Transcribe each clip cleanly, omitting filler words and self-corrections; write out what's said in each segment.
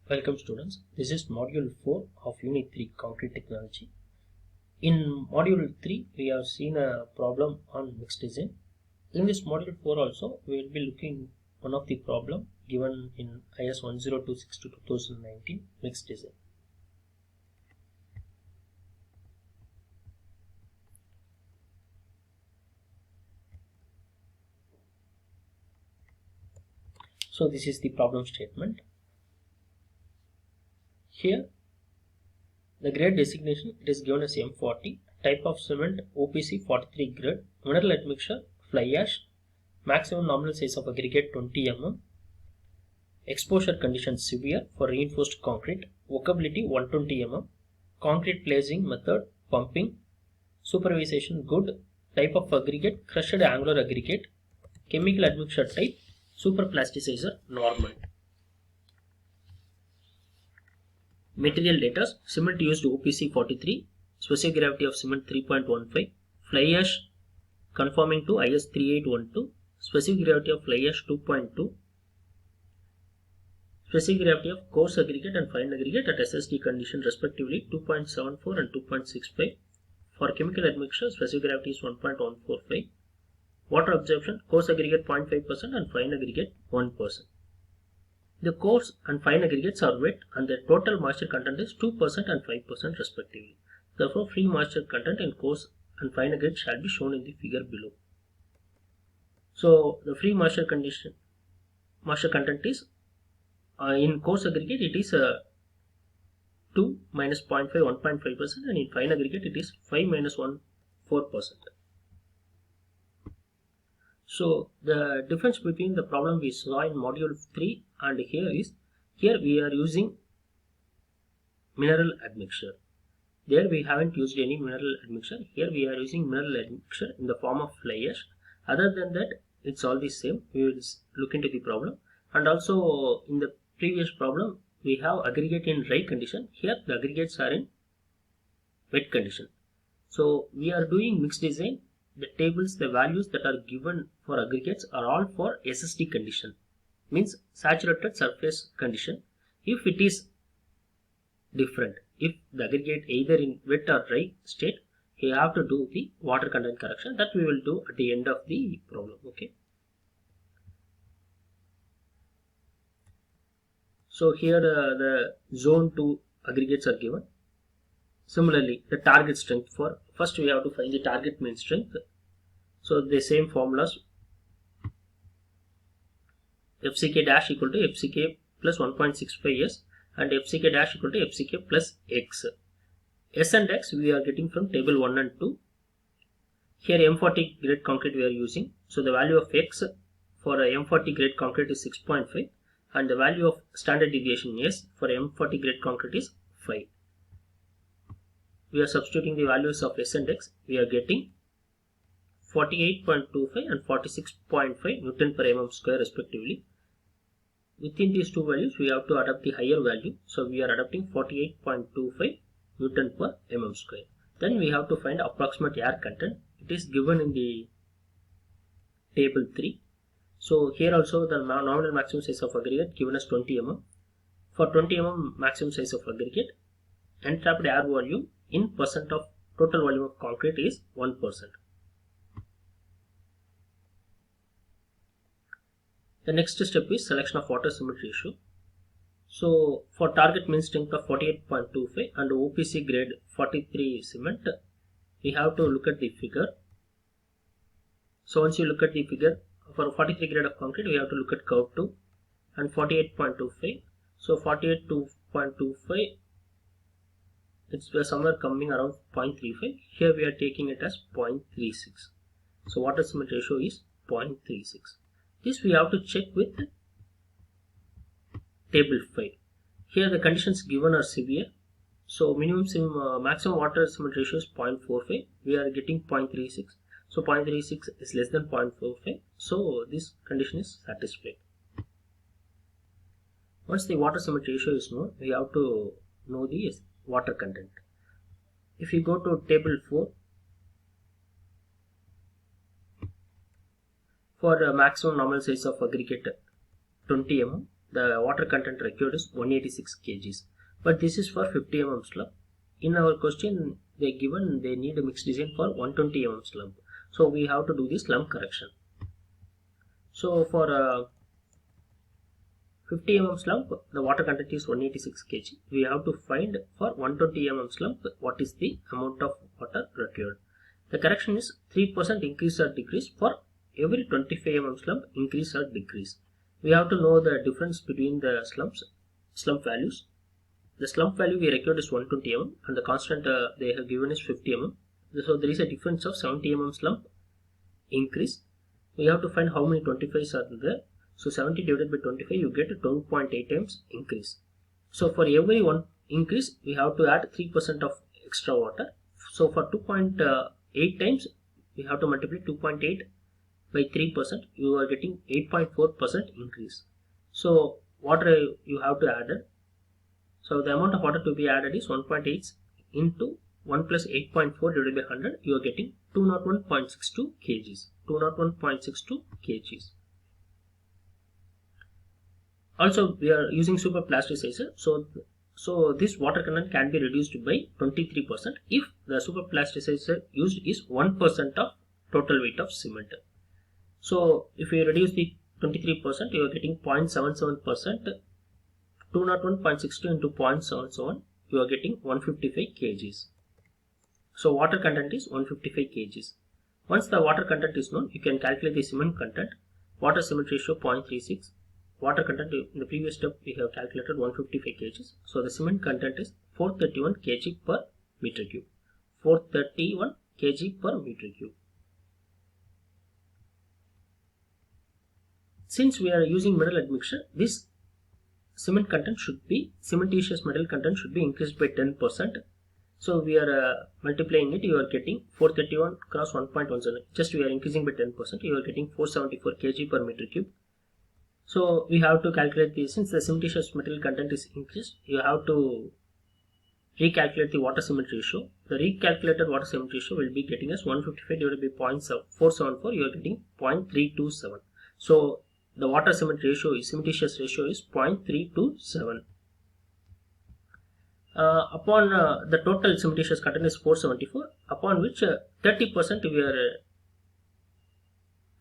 Welcome students, this is module 4 of unit 3 concrete technology. In module 3 we have seen a problem on mixed design. In this module 4 also we will be looking one of the problem given in IS 10262-2019 mixed design. So this is the problem statement. Here the grade designation it is given as M40, type of cement OPC 43 grade, mineral admixture fly ash, maximum nominal size of aggregate 20 mm, exposure conditions severe for reinforced concrete, workability 120 mm, concrete placing method pumping, supervision good, type of aggregate crushed angular aggregate, chemical admixture type superplasticizer normal. Material data: cement used OPC 43, specific gravity of cement 3.15, fly ash conforming to IS 3812, specific gravity of fly ash 2.2, specific gravity of coarse aggregate and fine aggregate at SSD condition respectively 2.74 and 2.65. For chemical admixture, specific gravity is 1.145. Water absorption, coarse aggregate 0.5% and fine aggregate 1%. The coarse and fine aggregates are wet and their total moisture content is 2% and 5% respectively. Therefore, free moisture content in coarse and fine aggregate shall be shown in the figure below. So, the free moisture content is in coarse aggregate it is 2 minus 0.5 1.5% and in fine aggregate it is 5 minus 1 4%. So the difference between the problem we saw in module 3 and here is, here we are using mineral admixture. There we haven't used any mineral admixture. Here we are using mineral admixture in the form of fly ash. Other than that, it's all the same. We will look into the problem. And also in the previous problem, we have aggregate in dry condition. Here the aggregates are in wet condition. So we are doing mixed design. The tables, the values that are given for aggregates are all for SSD condition, means saturated surface condition. If it is different, if the aggregate either in wet or dry state, you have to do the water content correction. That we will do at the end of the problem. Okay. So here the zone 2 aggregates are given. Similarly, the target strength, for first we have to find the target mean strength. So the same formulas, FCK dash equal to FCK plus 1.65s and FCK dash equal to FCK plus X. S and X we are getting from table 1 and 2. Here M40 grade concrete we are using. So the value of X for a M40 grade concrete is 6.5 and the value of standard deviation S for M40 grade concrete is 5. We are substituting the values of S and X. We are getting 48.25 and 46.5 Newton per mm square respectively. Within these two values we have to adopt the higher value. So we are adopting 48.25 Newton per mm square. Then we have to find approximate air content. It is given in the table 3. So here also the nominal maximum size of aggregate given as 20 mm. For 20 mm maximum size of aggregate, entrapped air volume in percent of total volume of concrete is 1%. The next step is selection of water cement ratio. So for target mean strength of 48.25 and OPC grade 43 cement, we have to look at the figure. So once you look at the figure, for 43 grade of concrete, we have to look at curve 2 and 48.25. So 48.25, it's somewhere coming around 0.35. Here we are taking it as 0.36. So water cement ratio is 0.36. This we have to check with table 5. Here the conditions given are severe. So maximum water cement ratio is 0.45. We are getting 0.36. So 0.36 is less than 0.45. So this condition is satisfied. Once the water cement ratio is known, we have to know the water content. If you go to table 4, for maximum nominal size of aggregate 20 mm, the water content required is 186 kgs. But this is for 50 mm slump. In our question, they given they need a mixed design for 120 mm slump. So we have to do the slump correction. So for 50 mm slump, the water content is 186 kg. We have to find for 120 mm slump what is the amount of water required. The correction is 3% increase or decrease for every 25 mm slump increase or decrease. We have to know the difference between the slump values. The slump value we required is 120 mm and the constant they have given is 50 mm. So there is a difference of 70 mm slump increase. We have to find how many 25s are there. So 70 divided by 25, you get 12.8 times increase. So for every one increase, we have to add 3% of extra water. So for 2.8 times, we have to multiply 2.8 by 3%. You are getting 8.4% increase. So water you have to add it. So the amount of water to be added is 1.8 into 1 plus 8.4 divided by 100. You are getting 201.62 kgs. 201.62 kgs. Also, we are using super plasticizer. So this water content can be reduced by 23% if the super plasticizer used is 1% of total weight of cement. So if we reduce the 23%, you are getting 0.77%. 201.62 into 0.77, you are getting 155 kgs. So water content is 155 kgs. Once the water content is known, you can calculate the cement content. Water cement ratio 0.36. Water content in the previous step we have calculated 155 kgs. So the cement content is 431 kg per meter cube. 431 kg per meter cube. Since we are using mineral admixture, this cement content should be, cementitious metal content should be increased by 10%. So we are multiplying it, you are getting 431 cross 1.17. Just we are increasing by 10%, you are getting 474 kg per meter cube. So we have to calculate the, since the cementitious metal content is increased, you have to recalculate the water cement ratio. The recalculated water cement ratio will be getting us 155 divided by 0.474, you are getting 0.327. So the water cement ratio is, cementitious ratio is 0.327. Upon the total cementitious content is 474, upon which 30% we are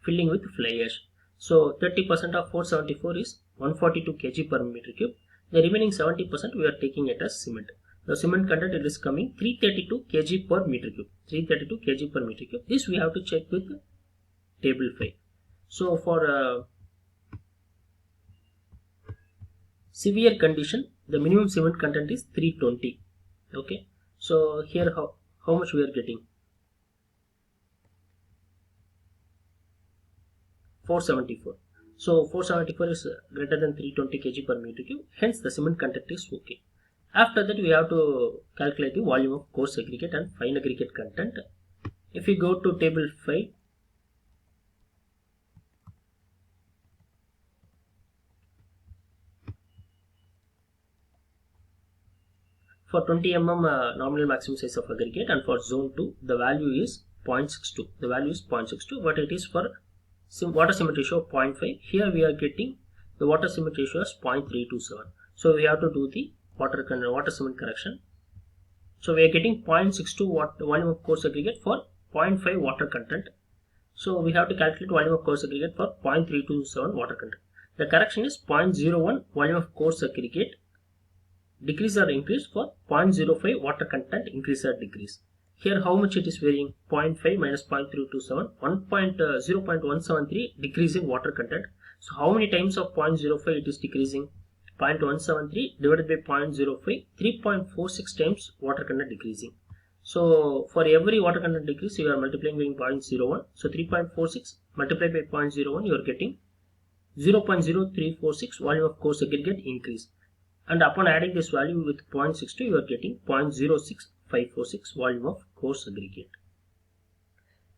filling with fly ash. So 30% of 474 is 142 kg per meter cube. The remaining 70% we are taking it as cement. The cement content it is coming 332 kg per meter cube. 332 kg per meter cube. This we have to check with table 5. So for severe condition, the minimum cement content is 320. Okay. So here how much we are getting? 474. So 474 is greater than 320 kg per meter cube. Hence the cement content is okay. After that we have to calculate the volume of coarse aggregate and fine aggregate content. If we go to table 5, for 20 mm nominal maximum size of aggregate, and for zone 2 the value is 0.62. The value is 0.62, but it is for water cement ratio of 0.5. Here we are getting the water cement ratio as 0.327. So we have to do the water cement correction. So we are getting 0.62 volume of coarse aggregate for 0.5 water content. So we have to calculate volume of coarse aggregate for 0.327 water content. The correction is 0.01 volume of coarse aggregate decrease or increase for 0.05 water content increase or decrease. Here how much it is varying? 0.5 minus 0.327, 0.173 decrease in water content. So how many times of 0.05 it is decreasing? 0.173 divided by 0.05, 3.46 times water content decreasing. So for every water content decrease you are multiplying by 0.01. So 3.46 multiplied by 0.01, you are getting 0.0346 volume of coarse aggregate increase. And upon adding this value with 0.62, you are getting 0.06546 volume of coarse aggregate.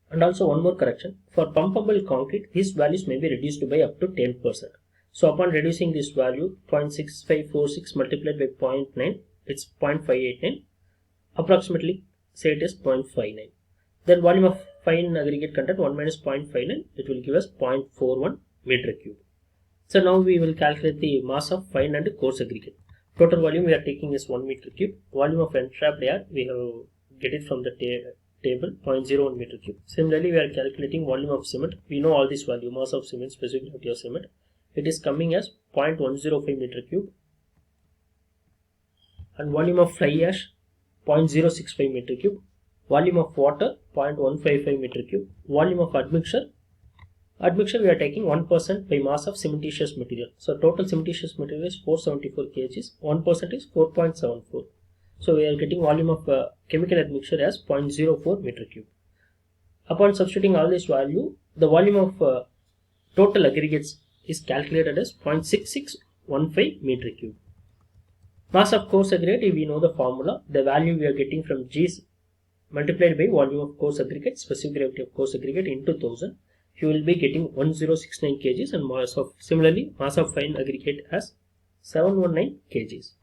And also one more correction, for pumpable concrete these values may be reduced by up to 10%. So upon reducing this value 0.6546 multiplied by 0.9, it's 0.589, approximately say it is 0.59. Then volume of fine aggregate content 1 minus 0.59, it will give us 0.41 meter cube. So now we will calculate the mass of fine and coarse aggregate. Total volume we are taking is 1 meter cube. Volume of entrapped air we have get it from the table 0.01 meter cube. Similarly, we are calculating volume of cement. We know all this value, mass of cement, specific gravity of cement. It is coming as 0.105 meter cube. And volume of fly ash 0.065 meter cube. Volume of water 0.155 meter cube. Volume of admixture we are taking 1% by mass of cementitious material. So total cementitious material is 474 kgs. 1% is 4.74. So we are getting volume of chemical admixture as 0.04 meter cube. Upon substituting all this value, the volume of total aggregates is calculated as 0.6615 meter cube. Mass of coarse aggregate, we know the formula. The value we are getting from G is multiplied by volume of coarse aggregate, specific gravity of coarse aggregate into 1000. You will be getting 1069 kgs, and mass of fine aggregate as 719 kgs.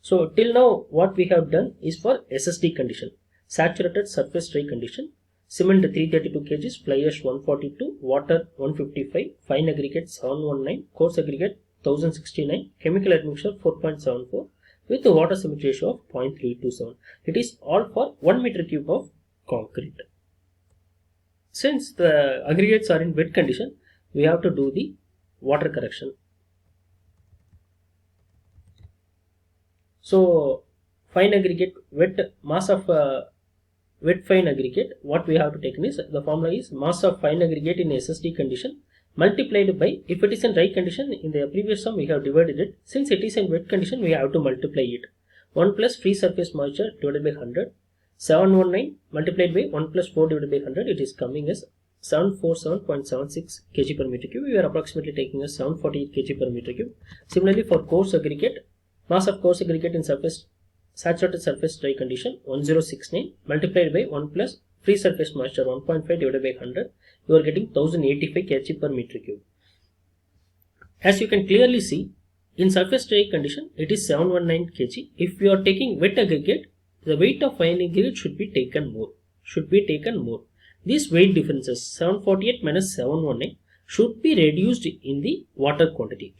So till now what we have done is for SSD condition, saturated surface dry condition, cement 332 kgs, fly ash 142, water 155, fine aggregate 719, coarse aggregate 1069, chemical admixture 4.74 with the water cement ratio of 0.327. It is all for 1 meter cube of concrete. Since the aggregates are in wet condition, we have to do the water correction. So fine aggregate, mass of wet fine aggregate, what we have to take is, the formula is mass of fine aggregate in SSD condition multiplied by, if it is in dry condition, in the previous sum we have divided it. Since it is in wet condition, we have to multiply it. 1 plus free surface moisture divided by 100. 719 multiplied by 1 plus 4 divided by 100, it is coming as 747.76 kg per meter cube. We are approximately taking as 748 kg per meter cube. Similarly, for coarse aggregate, mass of coarse aggregate in saturated surface dry condition 1069 multiplied by 1 plus free surface moisture 1.5 divided by 100, you are getting 1085 kg per meter cube. As you can clearly see, in surface dry condition it is 719 kg. If you are taking wet aggregate, the weight of fine aggregate should be taken more. These weight differences 748 minus 719 should be reduced in the water quantity.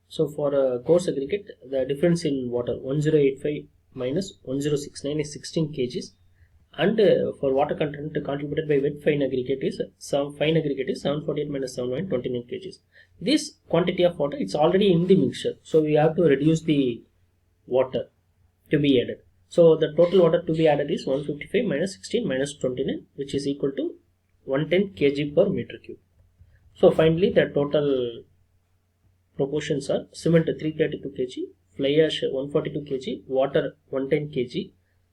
So for a coarse aggregate, the difference in water 1085 minus 1069 is 16 kgs. And for water content contributed by wet fine aggregate is 748 minus 729, 29 kgs. This quantity of water, it's already in the mixture, so we have to reduce the water to be added. So the total water to be added is 155 minus 16 minus 29, which is equal to 110 kg per meter cube. So finally the total proportions are cement 332 kg, fly ash 142 kg, water 110 kg,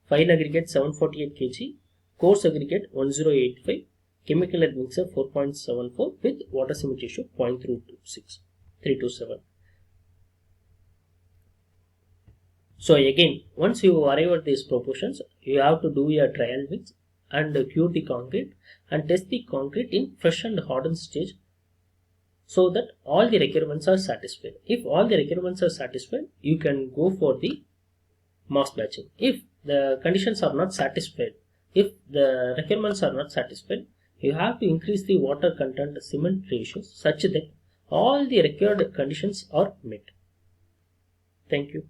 fine aggregate 748 kg, coarse aggregate 1085, chemical admixture 4.74 with water cement ratio 0.327. So again, once you arrive at these proportions, you have to do a trial mix and cure the concrete and test the concrete in fresh and hardened stage, so that all the requirements are satisfied. If all the requirements are satisfied, you can go for the mass batching. If the conditions are not satisfied, if the requirements are not satisfied, you have to increase the water content cement ratios such that all the required conditions are met. Thank you.